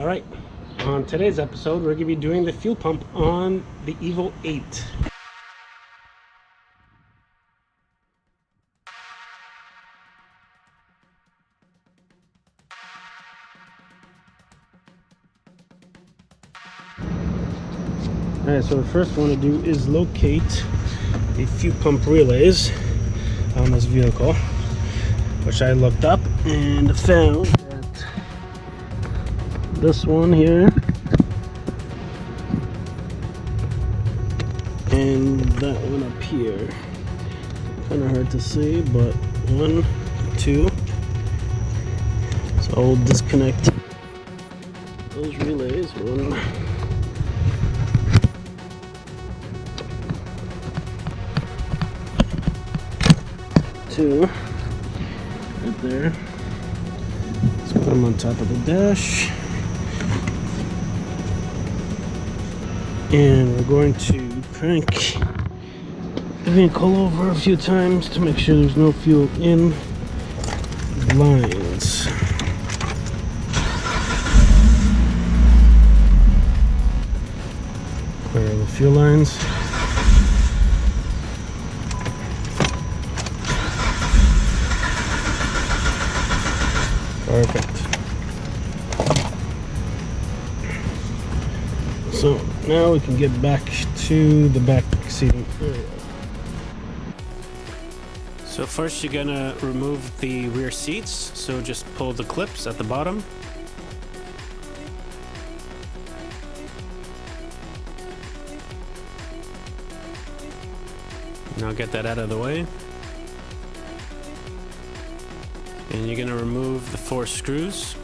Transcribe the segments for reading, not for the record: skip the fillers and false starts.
Alright, on today's episode we're going to be doing the fuel pump on the VIII. Alright, so the first one to do is locate the fuel pump relays on this vehicle, which I looked up and found that this one here and that one up here, kind of hard to see, but 1, 2, so I'll disconnect those relays. 1, 2, right there. Let's put them on top of the dash. And we're going to crank the vehicle over a few times to make sure there's no fuel in the lines. Where are the fuel lines? Perfect. So now we can get back to the back seating area. So first you're gonna remove the rear seats, so just pull the clips at the bottom. Now get that out of the way. And you're gonna remove the 4 screws.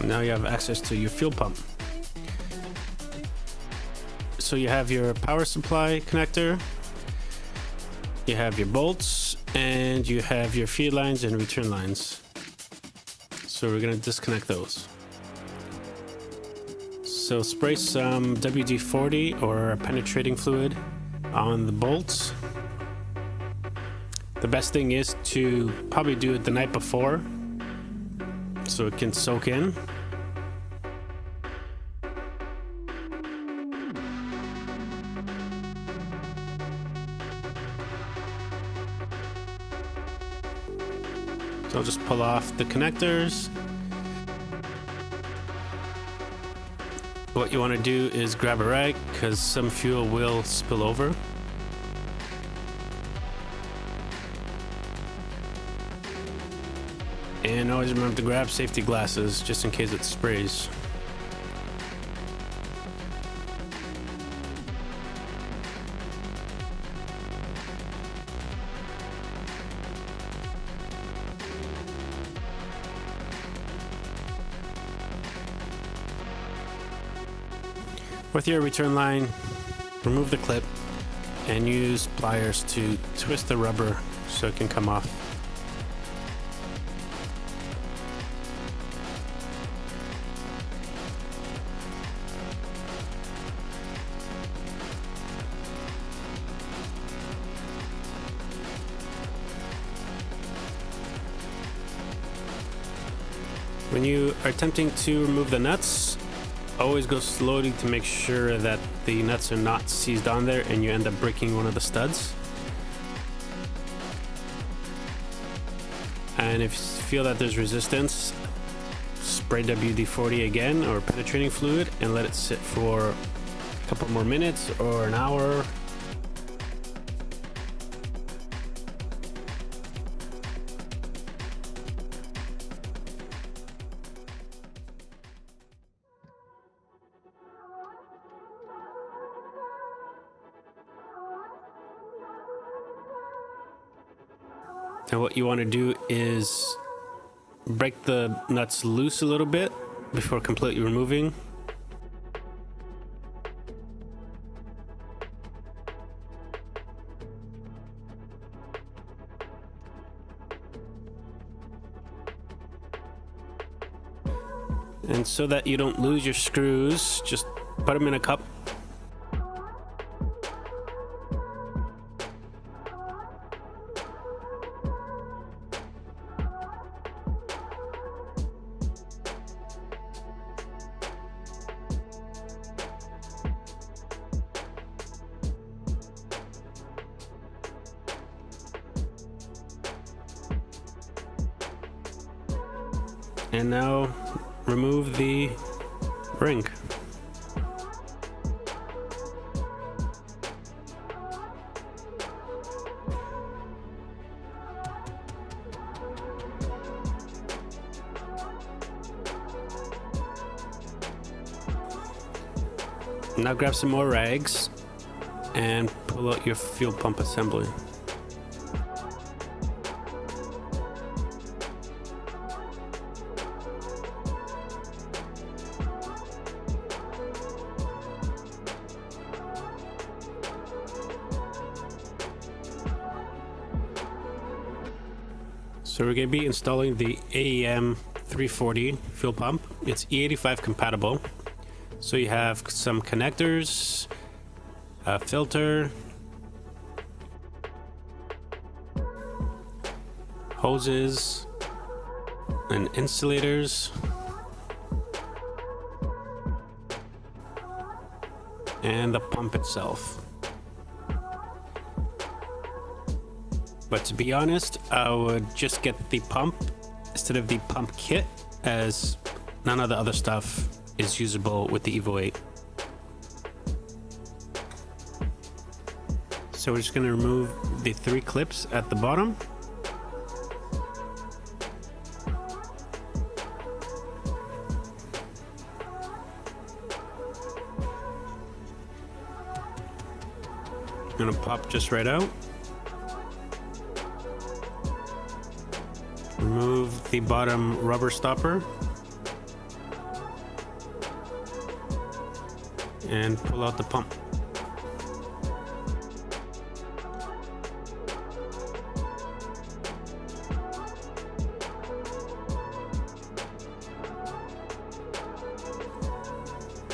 Now you have access to your fuel pump. So you have your power supply connector, you have your bolts, and you have your feed lines and return lines. So we're going to disconnect those. So spray some WD-40 or penetrating fluid on the bolts. The best thing is to probably do it the night before so it can soak in. So I'll just pull off the connectors. What you want to do is grab a rag because some fuel will spill over. And always remember to grab safety glasses just in case it sprays. With your return line, remove the clip and use pliers to twist the rubber so it can come off. When you are attempting to remove the nuts, always go slowly to make sure that the nuts are not seized on there and you end up breaking one of the studs. And if you feel that there's resistance, spray WD-40 again or penetrating fluid and let it sit for a couple more minutes or an hour. And what you want to do is break the nuts loose a little bit before completely removing. And so that you don't lose your screws, just put them in a cup. And now remove the ring. Now grab some more rags and pull out your fuel pump assembly. So we're going to be installing the AEM 340 fuel pump. It's E85 compatible. So you have some connectors, a filter, hoses, and insulators, and the pump itself. But to be honest, I would just get the pump instead of the pump kit, as none of the other stuff is usable with the VIII. So we're just going to remove the 3 clips at the bottom. Gonna pop just right out. Remove the bottom rubber stopper and pull out the pump.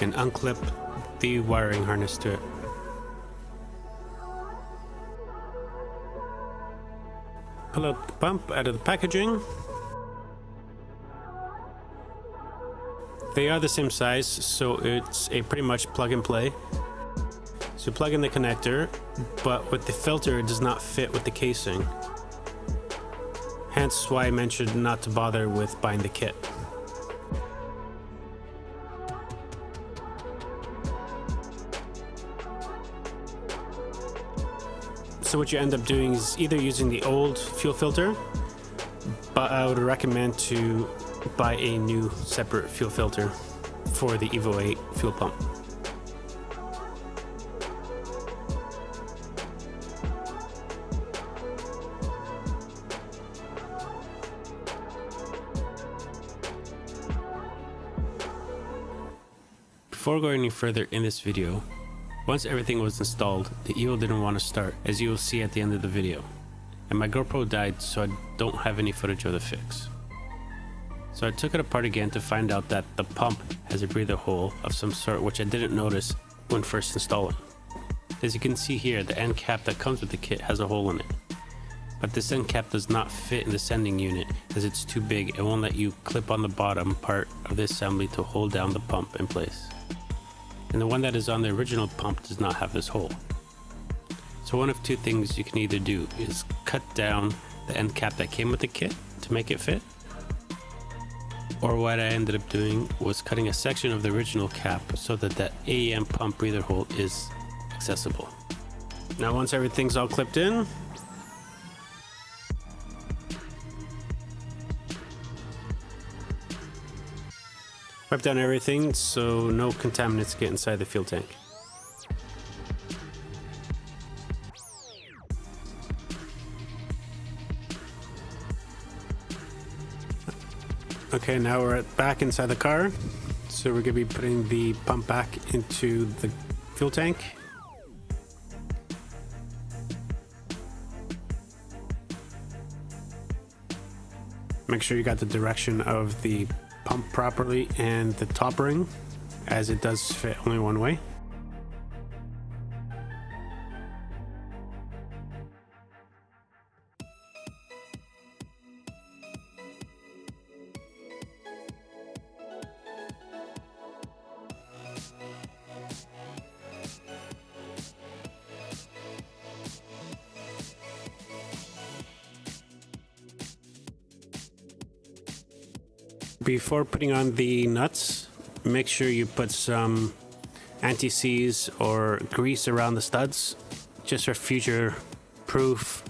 And unclip the wiring harness to it. Pull out the pump out of the packaging. They are the same size, so it's a pretty much plug and play. So plug in the connector, but with the filter it does not fit with the casing. Hence why I mentioned not to bother with buying the kit. So what you end up doing is either using the old fuel filter, but I would recommend to buy a new separate fuel filter for the VIII fuel pump. Before going any further in this video, once everything was installed, the EVO didn't want to start, as you will see at the end of the video. And my GoPro died, so I don't have any footage of the fix. So I took it apart again to find out that the pump has a breather hole of some sort, which I didn't notice when first installing. As you can see here, the end cap that comes with the kit has a hole in it. But this end cap does not fit in the sending unit, as it's too big and won't let you clip on the bottom part of the assembly to hold down the pump in place. And the one that is on the original pump does not have this hole. So one of two things you can either do is cut down the end cap that came with the kit to make it fit, or what I ended up doing was cutting a section of the original cap so that that AEM pump breather hole is accessible. Now once everything's all clipped in, wipe down everything so no contaminants get inside the fuel tank. Okay, now we're back inside the car. So we're gonna be putting the pump back into the fuel tank. Make sure you got the direction of the pump properly and the top ring, as it does fit only one way. Before putting on the nuts, make sure you put some anti-seize or grease around the studs, just for future proof,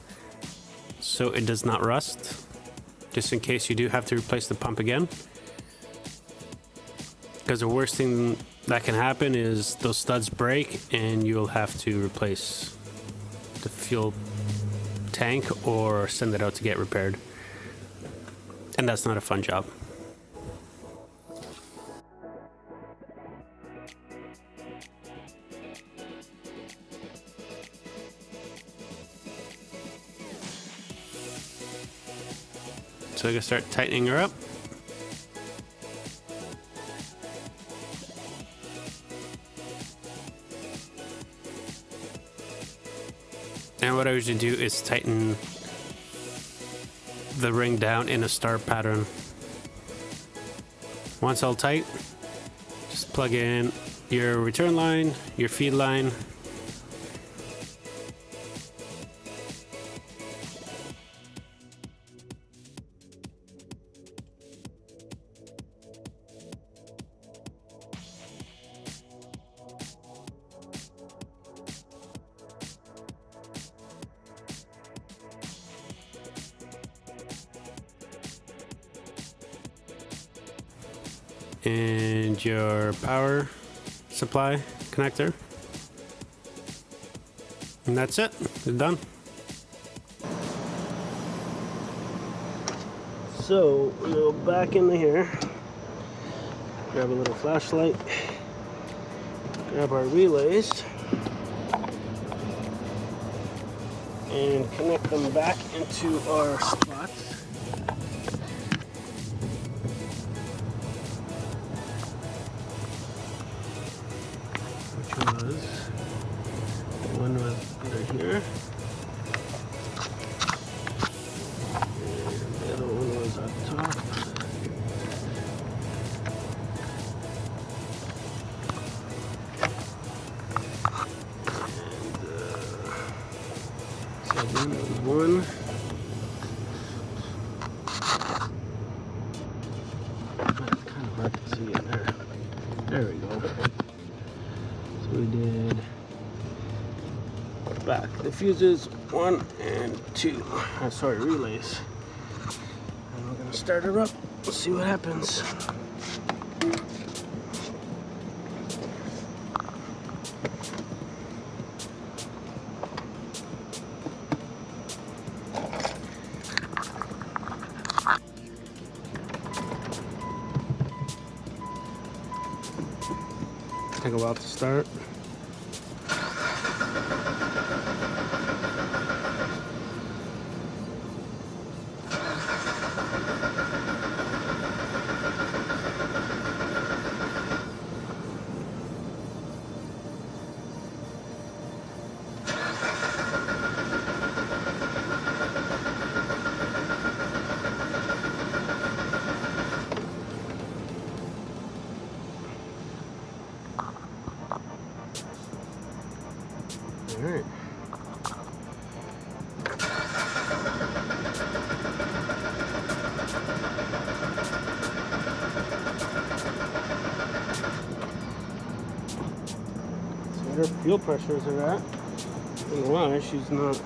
so it does not rust, just in case you do have to replace the pump again. Because the worst thing that can happen is those studs break and you'll have to replace the fuel tank or send it out to get repaired, and that's not a fun job. So I'm gonna start tightening her up. And what I usually do is tighten the ring down in a star pattern. Once all tight, just plug in your return line, your feed line, and your power supply connector, and that's it. It's done. So we'll go back into here, grab a little flashlight, grab our relays, and connect them back into our spots. One was under here, and the other one was up top. And so one was one. It's kind of hard to see in there. There we go. So we did back the fuses 1 and 2. Sorry, relays. And we're gonna start her up. Let's see what happens. Take a while to start. Alright. So her fuel pressures are at. I don't know why she's not.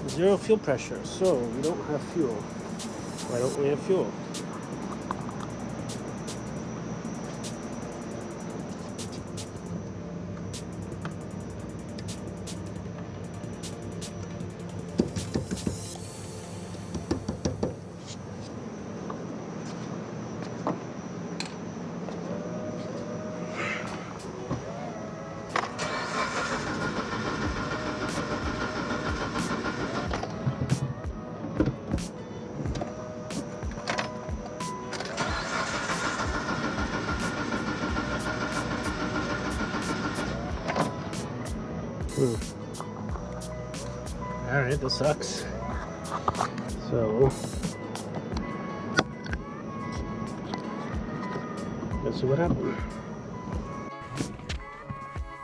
Zero fuel pressure, so we don't have fuel. Why don't we have fuel? Alright, this sucks. So let's see what happened.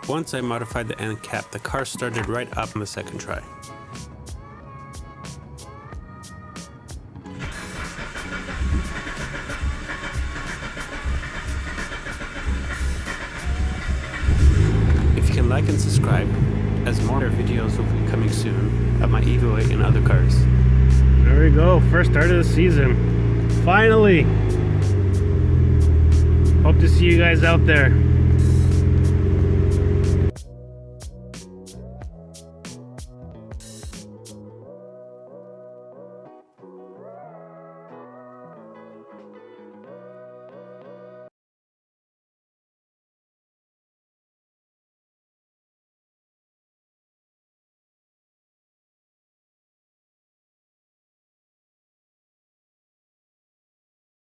Once I modified the end cap, the car started right up on the second try. If you can like and subscribe, as more videos will be coming soon of my VIII and other cars. There we go, first start of the season. Finally! Hope to see you guys out there.